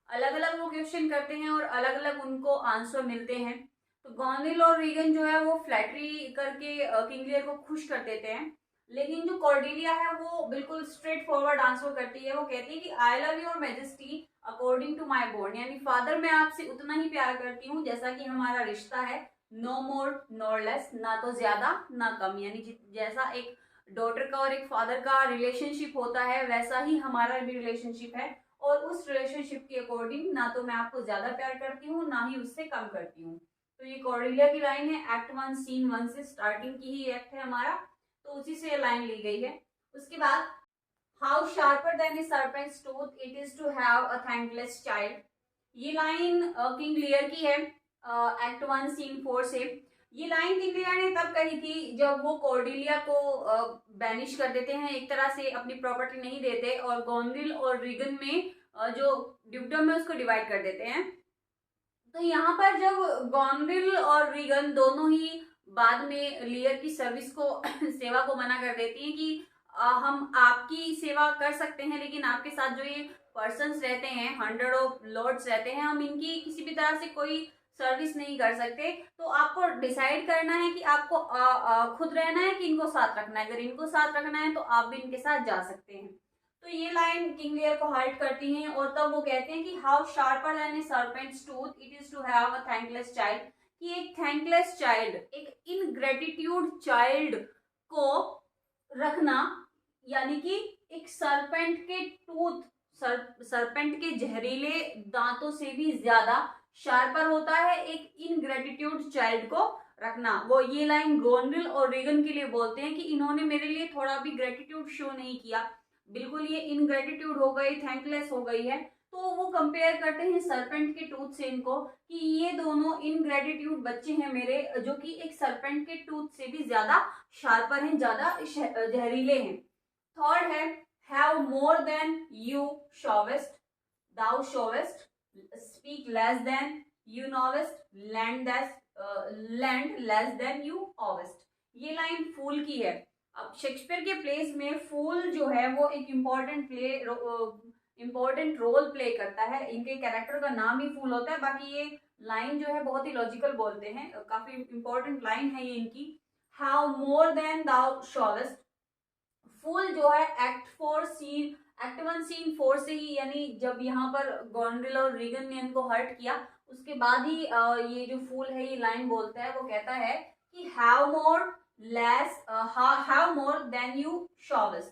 Speaker 1: अलग अलग वो क्वेश्चन करते हैं और अलग अलग उनको आंसर मिलते हैं। तो गोनविल और रीगन जो है वो फ्लैटरी करके किंग लियर को खुश कर देते हैं, लेकिन जो कॉर्डिलिया है वो बिल्कुल स्ट्रेट फॉरवर्ड आंसर करती है। वो कहती है कि I love your majesty according to my bond, यानी फादर मैं आपसे उतना ही प्यार करती हूँ जैसा कि हमारा रिश्ता है, नो मोर नॉर लेस, ना तो ज्यादा ना कम। यानी जैसा एक डॉटर का और एक फादर का रिलेशनशिप होता है वैसा ही हमारा भी रिलेशनशिप है। और उस रिलेशनशिप के अकॉर्डिंग ना तो मैं आपको ज्यादा प्यार करती हूँ ना ही उससे कम करती हूँ। तो ये कॉर्डिलिया की लाइन है, एक्ट 1 सीन 1 से स्टार्टिंग की ही एक्ट है हमारा, तो उसी से लाइन ली गई है। उसके बाद how sharper than a serpent's tooth it is to have a thankless child. ये लाइन किंग लियर की है, एक्ट 1 सीन 4 से। ये लाइन किंग लियर ने तब कही थी जब वो कॉर्डिलिया को बैनिश कर देते हैं, एक तरह से अपनी प्रॉपर्टी नहीं देते और गोनविल और रीगन में जो ड्यूकडम है उसको डिवाइड कर देते हैं। तो यहाँ पर जब गोनविल और रीगन दोनों ही बाद में लियर की सर्विस को सेवा को मना कर देती हैं कि हम आपकी सेवा कर सकते हैं, लेकिन आपके साथ जो ये पर्सन्स रहते हैं, 100 ऑफ लॉर्ड्स रहते हैं, हम इनकी किसी भी तरह से कोई सर्विस नहीं कर सकते। तो आपको डिसाइड करना है कि आपको खुद रहना है कि इनको साथ रखना है। अगर इनको साथ रखना है तो आप भी इनके साथ जा सकते हैं। तो ये लाइन किंग लियर को हर्ट करती हैं और तब वो कहते हैं कि how sharper than a serpent's tooth it is to have a thankless child, कि एक थैंकलेस चाइल्ड, एक इनग्रेटिट्यूड चाइल्ड को रखना, यानी कि एक सरपेंट के टूथ, सरपेंट के जहरीले दांतों से भी ज्यादा शार्पर होता है एक इनग्रेटिट्यूड चाइल्ड को रखना। वो ये लाइन गोनरिल और रीगन के लिए बोलते हैं कि इन्होंने मेरे लिए थोड़ा भी ग्रेटिट्यूड शो नहीं किया, बिल्कुल ये इनग्रेटिट्यूड हो गई, थैंकलेस हो गई है। तो वो कंपेयर करते हैं सरपेंट के टूथ से इनको, कि ये दोनों इनग्रेटिट्यूड बच्चे हैं मेरे, जो कि एक सरपेंट के टूथ से भी ज्यादा शार्पर हैं, ज्यादा जहरीले हैं। थर्ड है have more than you showest, thou showest, speak less than you knowest, lend less than you owest. ये लाइन फूल की है। अब शेक्सपियर के प्लेस में फूल जो है वो एक इम्पोर्टेंट रोल प्ले करता है। इनके कैरेक्टर का नाम ही फूल होता है। बाकी ये लाइन जो है बहुत ही लॉजिकल बोलते हैं, काफी इंपॉर्टेंट लाइन है ये इनकी। हाउ मोर देन दाउ शोवेस्ट, फूल जो है एक्ट 1 सीन 4 से ही, यानी जब यहाँ पर गोनरिल और रीगन ने इनको हर्ट किया उसके बाद ही ये जो फूल है ये लाइन बोलता है। वो कहता है कि हैव मोर देन यू शोवेस्ट,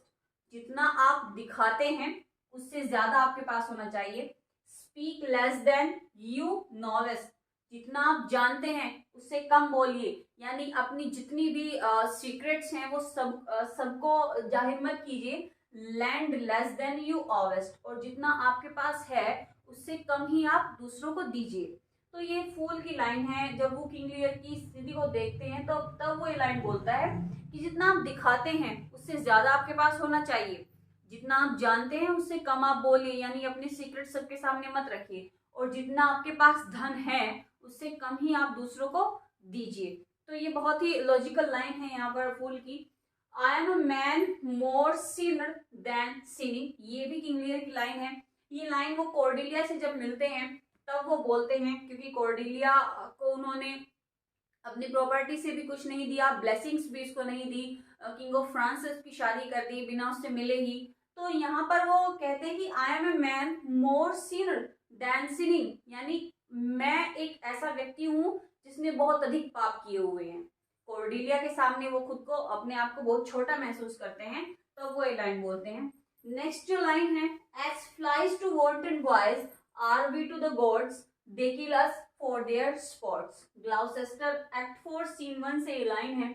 Speaker 1: जितना आप दिखाते हैं उससे ज्यादा आपके पास होना चाहिए। स्पीक लेस देन यू नोवेस्ट, जितना आप जानते हैं उससे कम बोलिए, यानी अपनी जितनी भी सीक्रेट्स हैं वो सबको जाहिर मत कीजिए। लैंड लेस देन यू ओवेस्ट, और जितना आपके पास है उससे कम ही आप दूसरों को दीजिए। तो ये फूल की लाइन है। जब वो किंग लियर की स्थिति को देखते हैं तो तब वो ये लाइन बोलता है कि जितना आप दिखाते हैं उससे ज्यादा आपके पास होना चाहिए, जितना आप जानते हैं उससे कम आप बोलिए, यानी अपने सीक्रेट सबके सामने मत रखिए, और जितना आपके पास धन है उससे कम ही आप दूसरों को दीजिए। तो ये बहुत ही लॉजिकल लाइन है यहाँ पर फूल की। I am a man more sinner than sinning, ये भी किंग लियर की लाइन है। ये लाइन वो कॉर्डेलिया से जब मिलते हैं तब वो बोलते हैं, क्योंकि कॉर्डेलिया को उन्होंने अपनी प्रॉपर्टी से भी कुछ नहीं दिया, ब्लेसिंग्स भी इसको नहीं दी, किंग ऑफ फ्रांस से उसकी शादी कर दी बिना उससे मिले ही। तो यहाँ पर वो कहते हैं कि I am a man more sinner than sinning, यानी मैं एक ऐसा व्यक्ति हूँ जिसने बहुत अधिक पाप किए हुए हैं। कॉर्डेलिया के सामने वो खुद को, अपने आप को बहुत छोटा महसूस करते हैं, तो वो ये लाइन बोलते हैं। नेक्स्ट जो लाइन है, as flies to wanton boys are we to the gods they kill us for their sports. Gloucester act 4 scene 1 से ये लाइन है।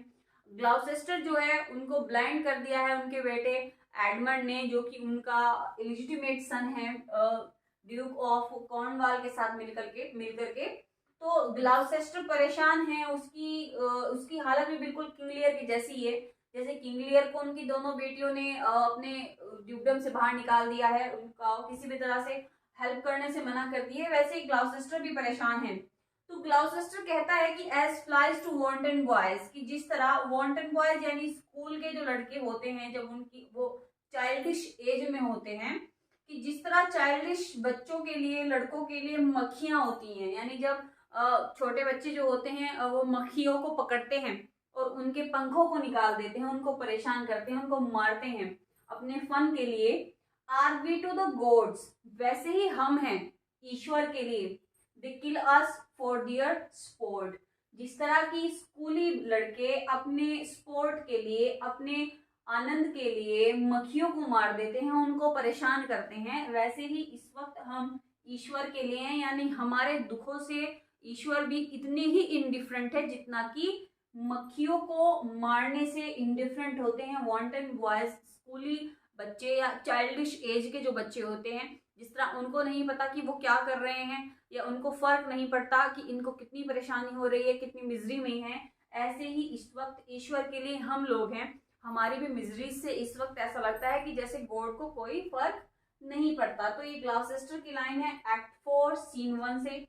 Speaker 1: ग्लाउसेस्टर जो है उनको ब्लाइंड कर दिया है उनके बेटे एडमंड ने, जो कि उनका इलिजिटिमेट सन है ड्यूक ऑफ कॉर्नवाल के साथ मिलकर के। तो ग्लाउसेस्टर परेशान है, उसकी हालत भी बिल्कुल किंग लियर की जैसी है। जैसे किंग लियर को उनकी दोनों बेटियों ने अपने ड्यूकडम से बाहर निकाल दिया है, उनका किसी भी तरह से हेल्प करने से मना कर दी है, वैसे ही ग्लाउसेस्टर भी परेशान है। तो ग्लाउसेस्टर कहता है कि as flies to wanton boys, कि जिस तरह wanton बॉयज यानी स्कूल के जो लड़के होते हैं जब उनकी वो चाइल्डिश एज में होते हैं, कि जिस तरह चाइल्डिश बच्चों के लिए, लड़कों के लिए मक्खियां होती हैं, यानी जब छोटे बच्चे जो होते हैं वो मक्खियों को पकड़ते हैं और उनके पंखों को निकाल देते हैं, उनको परेशान करते हैं, उनको मारते हैं अपने फन के लिए। Are we to the gods, वैसे ही हम हैं ईश्वर के लिए। They kill us for their sport, जिस तरह की स्कूली लड़के अपने स्पोर्ट के लिए, अपने आनंद के लिए मक्खियों को मार देते हैं, उनको परेशान करते हैं, वैसे ही इस वक्त हम ईश्वर के लिए हैं, यानी हमारे दुखों से ईश्वर भी इतने ही इनडिफरेंट है जितना कि मक्खियों को मारने से इनडिफरेंट होते हैं wanton बॉयज, स्कूली बच्चे या चाइल्डिश एज के जो बच्चे होते हैं। जिस तरह उनको नहीं पता कि वो क्या कर रहे हैं, या उनको फर्क नहीं पड़ता कि इनको कितनी परेशानी हो रही है, कितनी मिजरी में है, ऐसे ही इस वक्त ईश्वर के लिए हम लोग हैं। हमारी भी मिजरी से इस वक्त ऐसा लगता है कि जैसे गॉड को कोई फर्क नहीं पड़ता। तो ये ग्लाउसेस्टर की लाइन है एक्ट 4 सीन 1 से,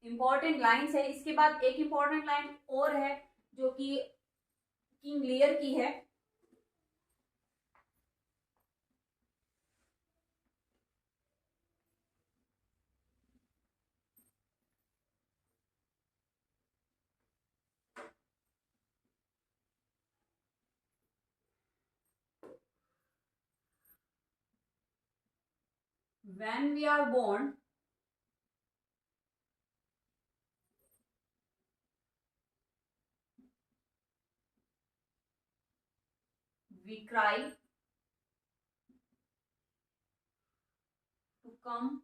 Speaker 1: इंपॉर्टेंट लाइन्स है। इसके बाद एक इंपॉर्टेंट लाइन और है जो कि किंग लियर की है। when we are born, we cry to come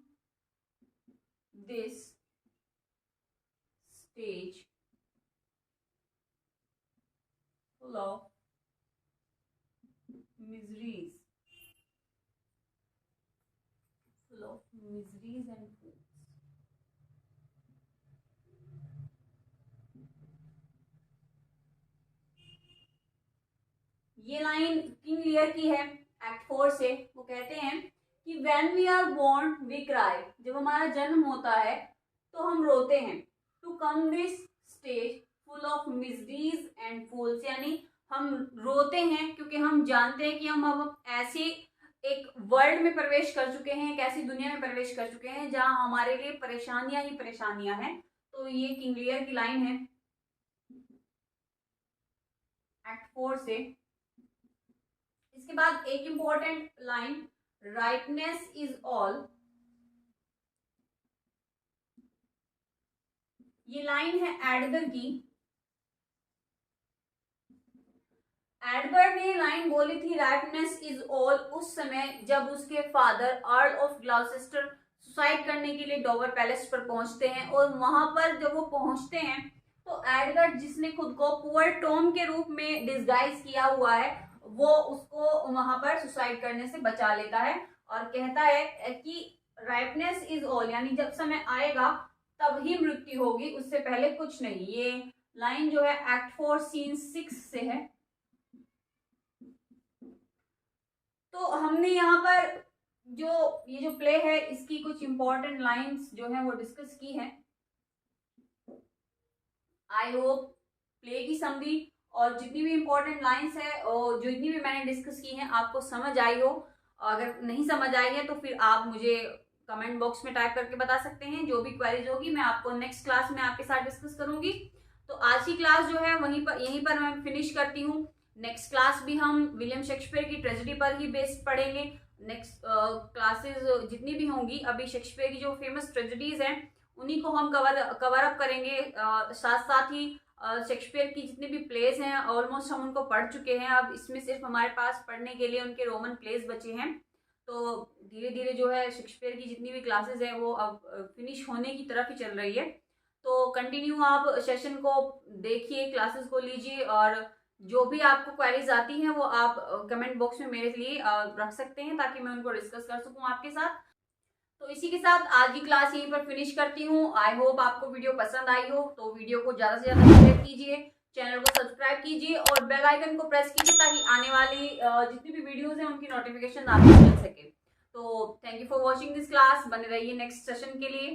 Speaker 1: this stage full of miseries, and fools. ये लाइन किंग लियर की है एक्ट 4 से। वो कहते हैं कि when we are born we cry, जब हमारा जन्म होता है तो हम रोते हैं। to come this stage full of miseries and fools, यानी हम रोते हैं क्योंकि हम जानते हैं कि हम अब ऐसे एक वर्ल्ड में प्रवेश कर चुके हैं, एक ऐसी दुनिया में प्रवेश कर चुके हैं जहां हमारे लिए परेशानियां ही परेशानियां हैं। तो ये किंग लियर की लाइन है एक्ट 4 से। इसके बाद एक important line, rightness is all. ये लाइन है एडगर की। एडगर ने लाइन बोली थी राइटनेस इज ऑल उस समय जब उसके father earl of Gloucester suicide करने के लिए डोवर पैलेस पर पहुंचते हैं। और वहां पर जब वो पहुंचते हैं तो एडगर, जिसने खुद को पुअर टॉम के रूप में डिस्गाइज किया हुआ है, वो उसको वहां पर सुसाइड करने से बचा लेता है और कहता है कि राइटनेस इज ऑल, यानी जब समय आएगा तब ही मृत्यु होगी, उससे पहले कुछ नहीं। ये लाइन जो है एक्ट 4 सीन 6 से है। तो हमने यहाँ पर ये जो प्ले है इसकी कुछ इंपॉर्टेंट लाइंस जो है वो डिस्कस की है। आई होप प्ले की समरी और जितनी भी इंपॉर्टेंट लाइंस है और जितनी भी मैंने डिस्कस की हैं आपको समझ आई हो। अगर नहीं समझ आई है तो फिर आप मुझे कमेंट बॉक्स में टाइप करके बता सकते हैं। जो भी क्वेरीज होगी मैं आपको नेक्स्ट क्लास में आपके साथ डिस्कस करूंगी। तो आज की क्लास जो है यहीं पर मैं फिनिश करती हूँ। नेक्स्ट क्लास भी हम विलियम शेक्सपियर की ट्रेजेडी पर ही बेस्ड पढ़ेंगे। नेक्स्ट क्लासेस जितनी भी होंगी, अभी शेक्सपियर की जो फेमस ट्रेजेडीज हैं उन्हीं को हम कवर अप करेंगे। साथ साथ ही शेक्सपियर की जितनी भी प्लेस हैं ऑलमोस्ट हम उनको पढ़ चुके हैं। अब इसमें सिर्फ हमारे पास पढ़ने के लिए उनके रोमन प्लेस बचे हैं। तो धीरे धीरे जो है शेक्सपियर की जितनी भी क्लासेस हैं वो अब फिनिश होने की तरफ ही चल रही है। तो कंटिन्यू आप सेशन को देखिए, क्लासेस को लीजिए और जो भी आपको क्वेरीज आती हैं वो आप कमेंट बॉक्स में मेरे लिए रख सकते हैं ताकि मैं उनको डिस्कस कर सकूं आपके साथ। तो इसी के साथ आज की क्लास यहीं पर फिनिश करती हूँ। आई होप आपको वीडियो पसंद आई हो। तो वीडियो को ज़्यादा से ज़्यादा शेयर कीजिए, चैनल को सब्सक्राइब कीजिए और बेल आइकन को प्रेस कीजिए ताकि आने वाली जितनी भी वीडियोस हैं उनकी नोटिफिकेशन आपको मिल सके। तो thank you for watching this class. बने रहिए नेक्स्ट सेशन के लिए।